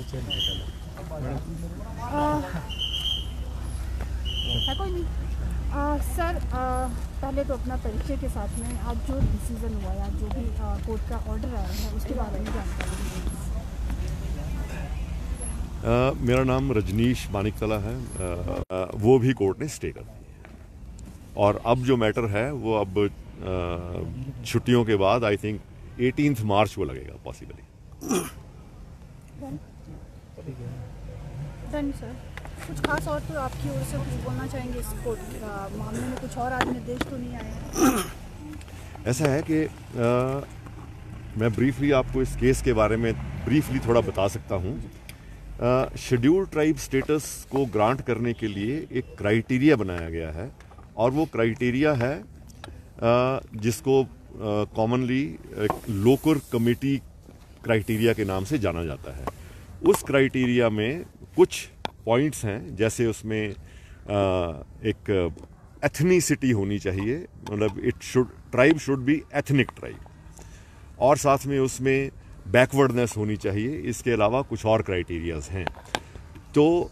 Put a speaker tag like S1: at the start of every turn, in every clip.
S1: कोई नहीं। सर पहले तो अपना परिचय के साथ में आज जो डिसीजन हुआ है, जो भी कोर्ट का ऑर्डर आया है उसके बारे में जानकारी।
S2: मेरा नाम रजनीश मानिकतला है। वो भी कोर्ट ने स्टे कर दी है और अब जो मैटर है वो अब छुट्टियों के बाद आई थिंक 18 मार्च को लगेगा पॉसिबली।
S1: Done sir. कुछ खास और तो आपकी ओर से कुछ बोलना चाहेंगे इस कोर्ट मामले में? कुछ और आज निर्देश तो नहीं आए?
S2: ऐसा है कि मैं ब्रीफली आपको इस केस के बारे में ब्रीफली थोड़ा बता सकता हूँ। शेड्यूल्ड ट्राइब स्टेटस को ग्रांट करने के लिए एक क्राइटेरिया बनाया गया है और वो क्राइटेरिया है जिसको कॉमनली लोकल कमेटी क्राइटेरिया के नाम से जाना जाता है। उस क्राइटेरिया में कुछ पॉइंट्स हैं, जैसे उसमें एक एथनिसिटी होनी चाहिए, मतलब tribe should be ethnic tribe, और साथ में उसमें बैकवर्डनेस होनी चाहिए। इसके अलावा कुछ और क्राइटेरियाज हैं। तो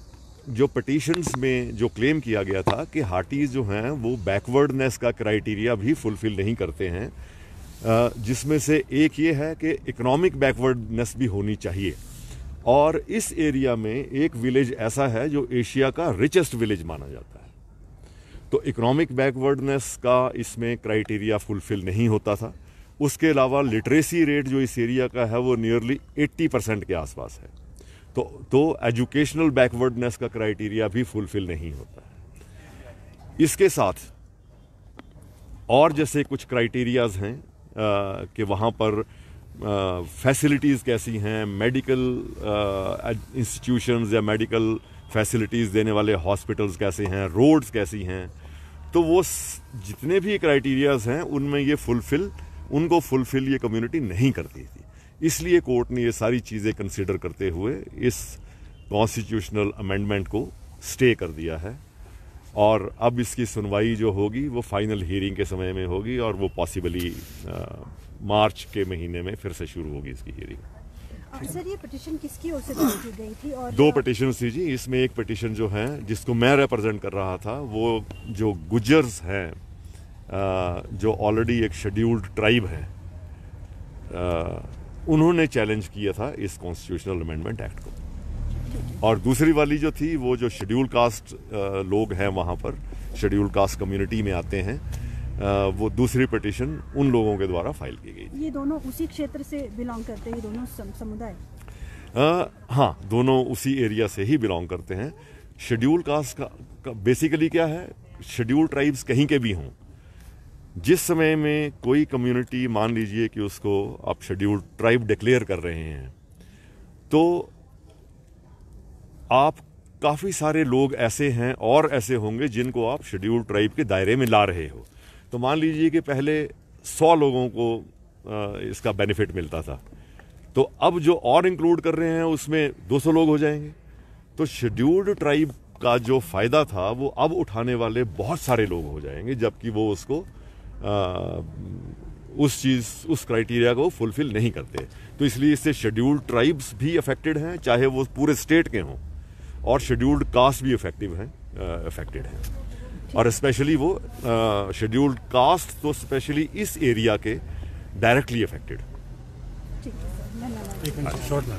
S2: जो पिटीशंस में जो क्लेम किया गया था कि हाटीज जो हैं वो बैकवर्डनेस का क्राइटेरिया भी फुलफिल नहीं करते हैं, जिसमें से एक ये है कि इकोनॉमिक बैकवर्डनेस भी होनी चाहिए। और इस एरिया में एक विलेज ऐसा है जो एशिया का रिचेस्ट विलेज माना जाता है, तो इकोनॉमिक बैकवर्डनेस का इसमें क्राइटेरिया फुलफिल नहीं होता था। उसके अलावा लिटरेसी रेट जो इस एरिया का है वो नियरली 80% के आसपास है, तो एजुकेशनल बैकवर्डनेस का क्राइटेरिया भी फुलफिल नहीं होता है। इसके साथ और जैसे कुछ क्राइटेरियाज हैं कि वहाँ पर फैसिलिटीज़ कैसी हैं, मेडिकल इंस्टीट्यूशंस या मेडिकल फैसिलिटीज़ देने वाले हॉस्पिटल्स कैसे हैं, रोड्स कैसी हैं, तो वो जितने भी क्राइटेरियाज हैं उनमें उनको फुलफिल ये कम्युनिटी नहीं करती थी। इसलिए कोर्ट ने ये सारी चीज़ें कंसिडर करते हुए इस कॉन्स्टिट्यूशनल अमेंडमेंट को स्टे कर दिया है और अब इसकी सुनवाई जो होगी वो फाइनल हियरिंग के समय में होगी और वो पॉसिबली मार्च के महीने में फिर से शुरू होगी इसकी हियरिंग।
S1: सर ये पिटीशन किसकी ओर से दायर की गई थी? और
S2: 2 पिटीशन थी जी। इसमें एक पिटीशन जो है जिसको मैं रिप्रेजेंट कर रहा था, वो जो गुज्जर्स हैं जो ऑलरेडी एक शेड्यूल्ड ट्राइब है, उन्होंने चैलेंज किया था इस कॉन्स्टिट्यूशनल अमेंडमेंट एक्ट को। और दूसरी वाली जो थी वो जो शेड्यूल कास्ट लोग हैं वहाँ पर, शेड्यूल कास्ट कम्युनिटी में आते हैं, वो दूसरी पिटीशन उन लोगों के द्वारा फाइल की गई।
S1: ये दोनों उसी क्षेत्र से बिलोंग करते हैं, दोनों समुदाय?
S2: हाँ, दोनों उसी एरिया से ही बिलोंग करते हैं। शेड्यूल कास्ट का बेसिकली क्या है, शेड्यूल ट्राइब्स कहीं के भी हों, जिस समय में कोई कम्युनिटी मान लीजिए कि उसको आप शेड्यूल्ड ट्राइब डिक्लेयर कर रहे हैं, तो आप काफ़ी सारे लोग ऐसे हैं और ऐसे होंगे जिनको आप शेड्यूल्ड ट्राइब के दायरे में ला रहे हो। तो मान लीजिए कि पहले 100 लोगों को इसका बेनिफिट मिलता था, तो अब जो और इंक्लूड कर रहे हैं उसमें 200 लोग हो जाएंगे। तो शेड्यूल्ड ट्राइब का जो फ़ायदा था वो अब उठाने वाले बहुत सारे लोग हो जाएंगे, जबकि वो उसको उस क्राइटेरिया को फुलफिल नहीं करते। तो इसलिए इससे शेड्यूल्ड ट्राइब्स भी अफेक्टेड हैं, चाहे वो पूरे स्टेट के हों, और शेड्यूल्ड कास्ट भी अफेक्टेड हैं। और स्पेशली वो शेड्यूल्ड कास्ट तो स्पेशली इस एरिया के डायरेक्टली अफेक्टेड।
S1: ठीक है सर, धन्यवाद।
S3: एक मिनट शॉर्ट में